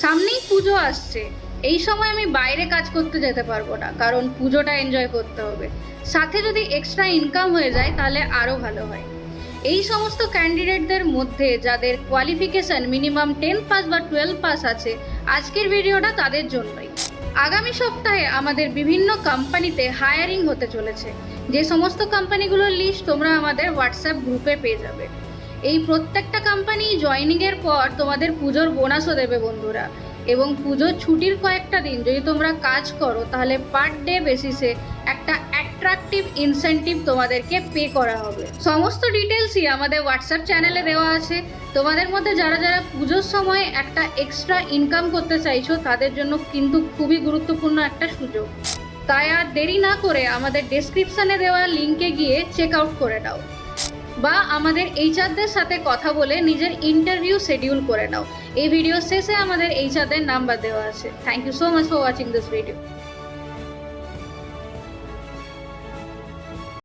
সামনেই পুজো আসছে, এই সময় আমি বাইরে কাজ করতে যেতে পারবো না, কারণ পুজোটা এনজয় করতে হবে। সাথে যদি এক্সট্রা ইনকাম হয়ে যায় তাহলে আরও ভালো হয়। এই সমস্ত ক্যান্ডিডেটদের মধ্যে যাদের কোয়ালিফিকেশন মিনিমাম 10 পাস বা 12 পাস আছে, আজকের ভিডিওটা তাদের জন্যই। আগামী সপ্তাহে আমাদের বিভিন্ন কোম্পানিতে হায়ারিং হতে চলেছে। যে সমস্ত কোম্পানিগুলোর লিস্ট তোমরা আমাদের হোয়াটসঅ্যাপ গ্রুপে পেয়ে যাবে। এই প্রত্যেকটা কোম্পানি জয়েনিংয়ের পর তোমাদের পুজোর বোনাসও দেবে বন্ধুরা, এবং পুজোর ছুটির কয়েকটা দিন যদি তোমরা কাজ করো তাহলে পার ডে বেসিসে একটা অ্যাট্রাকটিভ ইনসেন্টিভ তোমাদেরকে পে করা হবে। সমস্ত ডিটেলসই আমাদের হোয়াটসঅ্যাপ চ্যানেলে দেওয়া আছে। তোমাদের মধ্যে যারা যারা পুজোর সময় একটা এক্সট্রা ইনকাম করতে চাইছো তাদের জন্য কিন্তু খুবই গুরুত্বপূর্ণ একটা সুযোগ। তাই আর দেরি না করে আমাদের ডেসক্রিপশানে দেওয়া লিঙ্কে গিয়ে চেক আউট করে নাও, বা আমাদের এইচআরদের সাথে কথা বলে নিজের ইন্টারভিউ শিডিউল করে নাও। এই ভিডিও শেষে আমাদের এইচআরদের নাম্বার দেওয়া আছে। Thank you so much for watching this video.